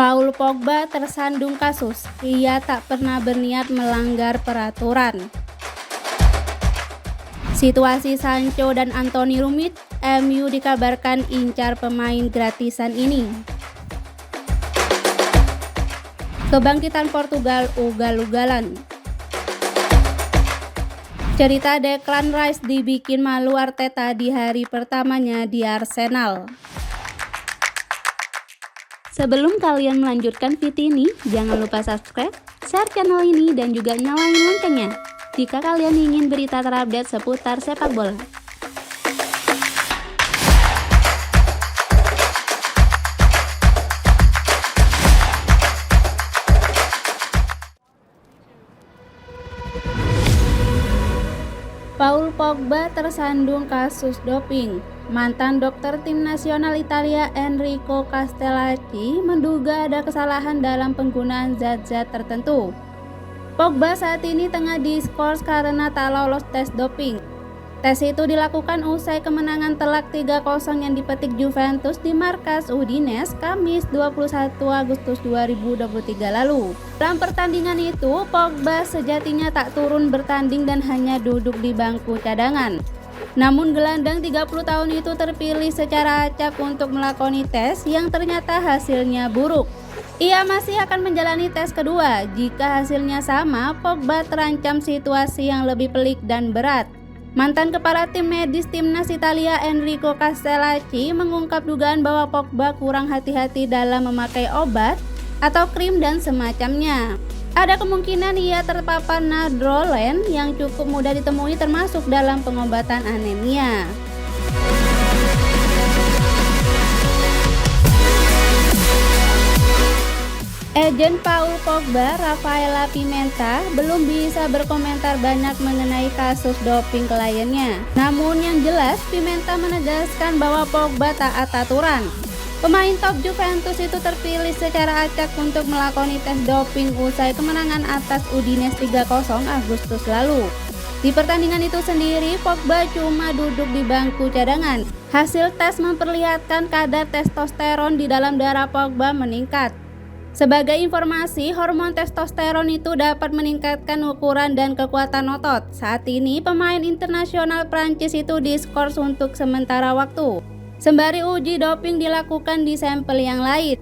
Paul Pogba tersandung kasus, ia tak pernah berniat melanggar peraturan. Situasi Sancho dan Anthony rumit, MU dikabarkan incar pemain gratisan ini. Kebangkitan Portugal ugal-ugalan. Cerita Declan Rice dibikin malu Arteta di hari pertamanya di Arsenal. Sebelum kalian melanjutkan video ini, jangan lupa subscribe, share channel ini, dan juga nyalain loncengnya jika kalian ingin berita terupdate seputar sepak bola. Paul Pogba tersandung kasus doping. Mantan dokter tim nasional Italia Enrico Castellacci menduga ada kesalahan dalam penggunaan zat-zat tertentu. Pogba saat ini tengah diskors karena tak lolos tes doping. Tes itu dilakukan usai kemenangan telak 3-0 yang dipetik Juventus di markas Udinese Kamis 21 Agustus 2023 lalu. Dalam pertandingan itu, Pogba sejatinya tak turun bertanding dan hanya duduk di bangku cadangan. Namun gelandang 30 tahun itu terpilih secara acak untuk melakoni tes yang ternyata hasilnya buruk. Ia masih akan menjalani tes kedua. Jika hasilnya sama, Pogba terancam situasi yang lebih pelik dan berat. Mantan kepala tim medis timnas Italia Enrico Castellacci mengungkap dugaan bahwa Pogba kurang hati-hati dalam memakai obat atau krim dan semacamnya. Ada kemungkinan ia terpapar nadrolen yang cukup mudah ditemui termasuk dalam pengobatan anemia. Agen Paul Pogba, Rafaela Pimenta, belum bisa berkomentar banyak mengenai kasus doping kliennya. Namun yang jelas, Pimenta menegaskan bahwa Pogba taat aturan. Pemain top Juventus itu terpilih secara acak untuk melakoni tes doping usai kemenangan atas Udinese 3-0 Agustus lalu. Di pertandingan itu sendiri, Pogba cuma duduk di bangku cadangan. Hasil tes memperlihatkan kadar testosteron di dalam darah Pogba meningkat. Sebagai informasi, hormon testosteron itu dapat meningkatkan ukuran dan kekuatan otot. Saat ini, pemain internasional Prancis itu diskors untuk sementara waktu. Sembari uji doping dilakukan di sampel yang lain.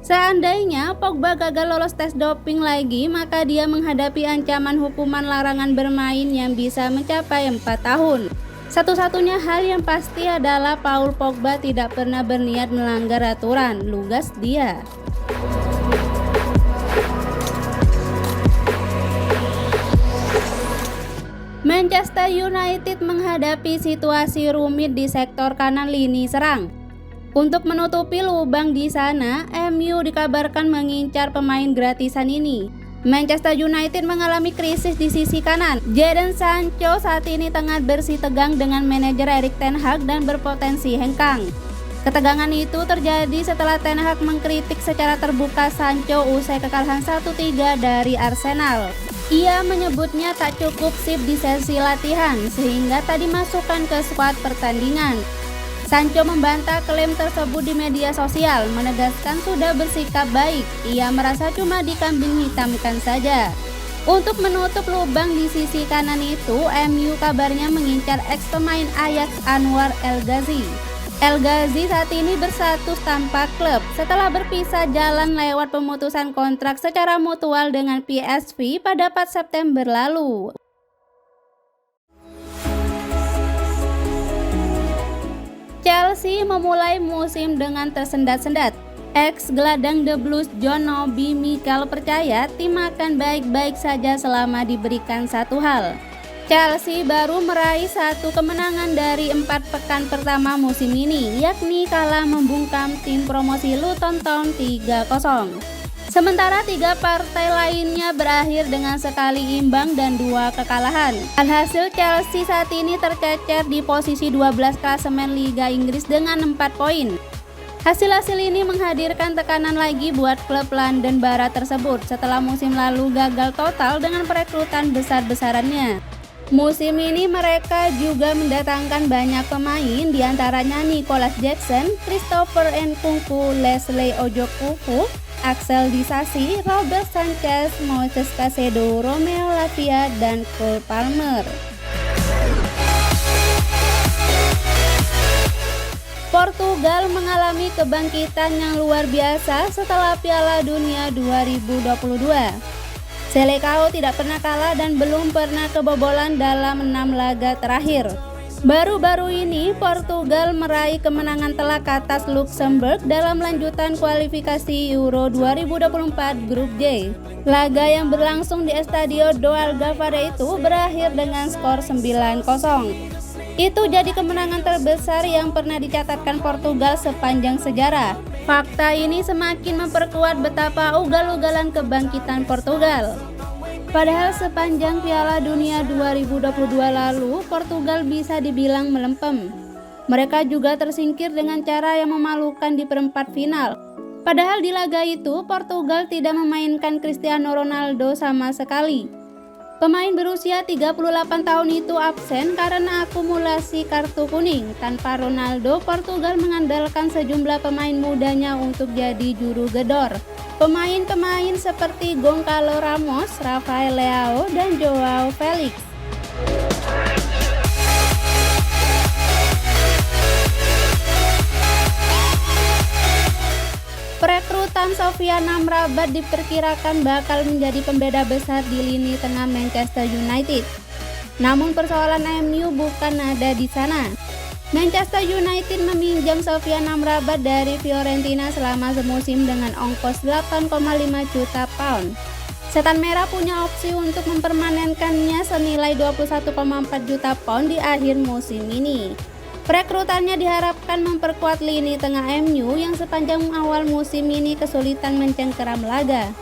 Seandainya Pogba gagal lolos tes doping lagi, maka dia menghadapi ancaman hukuman larangan bermain yang bisa mencapai 4 tahun. Satu-satunya hal yang pasti adalah Paul Pogba tidak pernah berniat melanggar aturan, lugas dia. Manchester United menghadapi situasi rumit di sektor kanan lini serang. Untuk menutupi lubang di sana, MU dikabarkan mengincar pemain gratisan ini. Manchester United mengalami krisis di sisi kanan. Jadon Sancho saat ini tengah bersitegang dengan manajer Erik ten Hag dan berpotensi hengkang. Ketegangan itu terjadi setelah ten Hag mengkritik secara terbuka Sancho usai kekalahan 1-3 dari Arsenal. Ia menyebutnya tak cukup sip di sesi latihan sehingga tak dimasukkan ke skuad pertandingan. Sancho membantah klaim tersebut di media sosial, menegaskan sudah bersikap baik. Ia merasa cuma dikambing hitamkan saja. Untuk menutup lubang di sisi kanan itu, MU kabarnya mengincar ex pemain Ajax Anwar El Ghazi. El Ghazi saat ini berstatus tanpa klub setelah berpisah jalan lewat pemutusan kontrak secara mutual dengan PSV pada 4 September lalu. Chelsea memulai musim dengan tersendat-sendat. Ex-gelandang The Blues John Obi Mikel percaya tim akan baik-baik saja selama diberikan satu hal. Chelsea baru meraih 1 kemenangan dari 4 pekan pertama musim ini, yakni kalah membungkam tim promosi Luton Town 3-0. Sementara 3 partai lainnya berakhir dengan sekali imbang dan 2 kekalahan. Alhasil Chelsea saat ini tercecer di posisi 12 klasemen Liga Inggris dengan 4 poin. Hasil-hasil ini menghadirkan tekanan lagi buat klub London Barat tersebut setelah musim lalu gagal total dengan perekrutan besar-besarannya. Musim ini mereka juga mendatangkan banyak pemain, diantaranya Nicholas Jackson, Christopher Nkunku, Leslie Ojokuku, Axel Disasi, Robert Sanchez, Moises Caicedo, Romeo Lavia, dan Cole Palmer. Portugal mengalami kebangkitan yang luar biasa setelah Piala Dunia 2022. Selecao tidak pernah kalah dan belum pernah kebobolan dalam 6 laga terakhir. Baru-baru ini Portugal meraih kemenangan telak atas Luxembourg dalam lanjutan kualifikasi Euro 2024 Grup J. Laga yang berlangsung di Estadio do Algarve itu berakhir dengan skor 9-0. Itu jadi kemenangan terbesar yang pernah dicatatkan Portugal sepanjang sejarah. Fakta ini semakin memperkuat betapa ugal-ugalan kebangkitan Portugal. Padahal sepanjang Piala Dunia 2022 lalu, Portugal bisa dibilang melempem. Mereka juga tersingkir dengan cara yang memalukan di perempat final. Padahal di laga itu, Portugal tidak memainkan Cristiano Ronaldo sama sekali. Pemain berusia 38 tahun itu absen karena akumulasi kartu kuning. Tanpa Ronaldo, Portugal mengandalkan sejumlah pemain mudanya untuk jadi juru gedor. Pemain-pemain seperti Gonçalo Ramos, Rafael Leao, dan Joao Felix. Perekrutan Sofyan Amrabat diperkirakan bakal menjadi pembeda besar di lini tengah Manchester United. Namun persoalan MU bukan ada di sana. Manchester United meminjam Sofyan Amrabat dari Fiorentina selama semusim dengan ongkos 8,5 juta pound. Setan Merah punya opsi untuk mempermanenkannya senilai 21,4 juta pound di akhir musim ini. Perekrutannya diharapkan memperkuat lini tengah MU yang sepanjang awal musim ini kesulitan mencengkeram laga.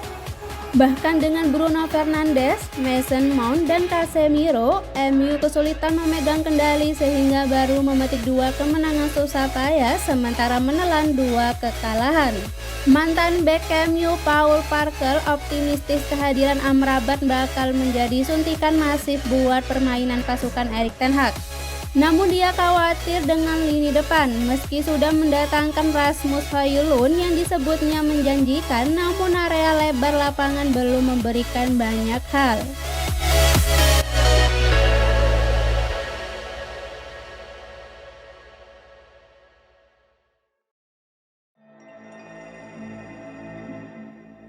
Bahkan dengan Bruno Fernandes, Mason Mount, dan Casemiro, MU kesulitan memegang kendali sehingga baru memetik 2 kemenangan susah payah sementara menelan 2 kekalahan. Mantan bek MU Paul Parker optimistis kehadiran Amrabat bakal menjadi suntikan masif buat permainan pasukan Erik ten Hag. Namun dia khawatir dengan lini depan, meski sudah mendatangkan Rasmus Højlund yang disebutnya menjanjikan, namun area lebar lapangan belum memberikan banyak hal.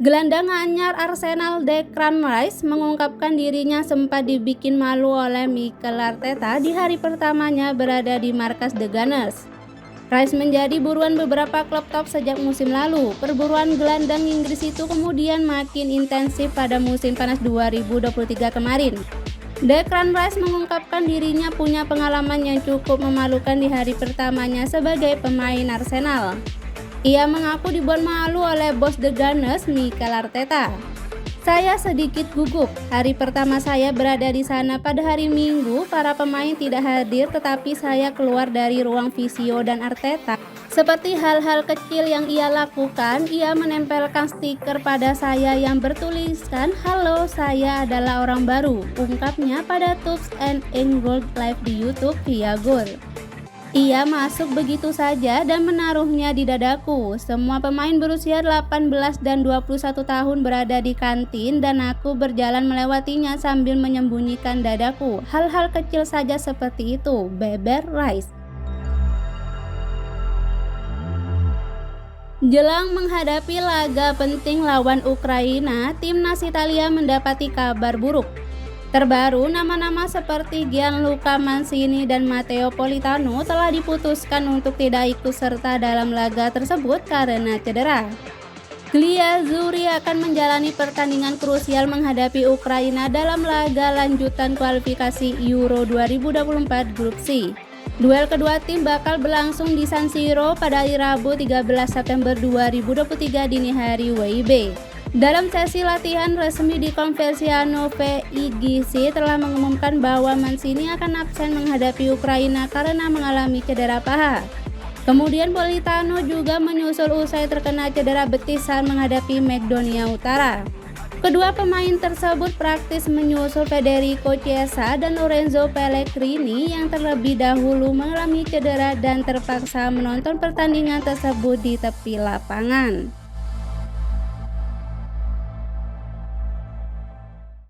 Gelandang anyar Arsenal Declan Rice mengungkapkan dirinya sempat dibikin malu oleh Mikel Arteta di hari pertamanya berada di markas The Gunners. Rice menjadi buruan beberapa klub top sejak musim lalu. Perburuan gelandang Inggris itu kemudian makin intensif pada musim panas 2023 kemarin. Declan Rice mengungkapkan dirinya punya pengalaman yang cukup memalukan di hari pertamanya sebagai pemain Arsenal. Ia mengaku dibuat malu oleh bos The Gunners, Mikel Arteta. Saya sedikit gugup. Hari pertama saya berada di sana pada hari Minggu, para pemain tidak hadir tetapi saya keluar dari ruang visio dan Arteta. Seperti hal-hal kecil yang ia lakukan, ia menempelkan stiker pada saya yang bertuliskan, "Halo, saya adalah orang baru," ungkapnya pada Tubs and Gold Live di YouTube via Gol. Ia masuk begitu saja dan menaruhnya di dadaku. Semua pemain berusia 18 dan 21 tahun berada di kantin dan aku berjalan melewatinya sambil menyembunyikan dadaku. Hal-hal kecil saja seperti itu, beber Rice. Jelang menghadapi laga penting lawan Ukraina, timnas Italia mendapati kabar buruk. Terbaru, nama-nama seperti Gianluca Mancini dan Matteo Politano telah diputuskan untuk tidak ikut serta dalam laga tersebut karena cedera. Glazuri akan menjalani pertandingan krusial menghadapi Ukraina dalam laga lanjutan kualifikasi Euro 2024 Grup C. Duel kedua tim bakal berlangsung di San Siro pada hari Rabu 13 September 2023 dini hari WIB. Dalam sesi latihan resmi di Conversiano PIGC telah mengumumkan bahwa Mancini akan absen menghadapi Ukraina karena mengalami cedera paha. Kemudian Politano juga menyusul usai terkena cedera betis saat menghadapi Makedonia Utara. Kedua pemain tersebut praktis menyusul Federico Chiesa dan Lorenzo Pellegrini yang terlebih dahulu mengalami cedera dan terpaksa menonton pertandingan tersebut di tepi lapangan.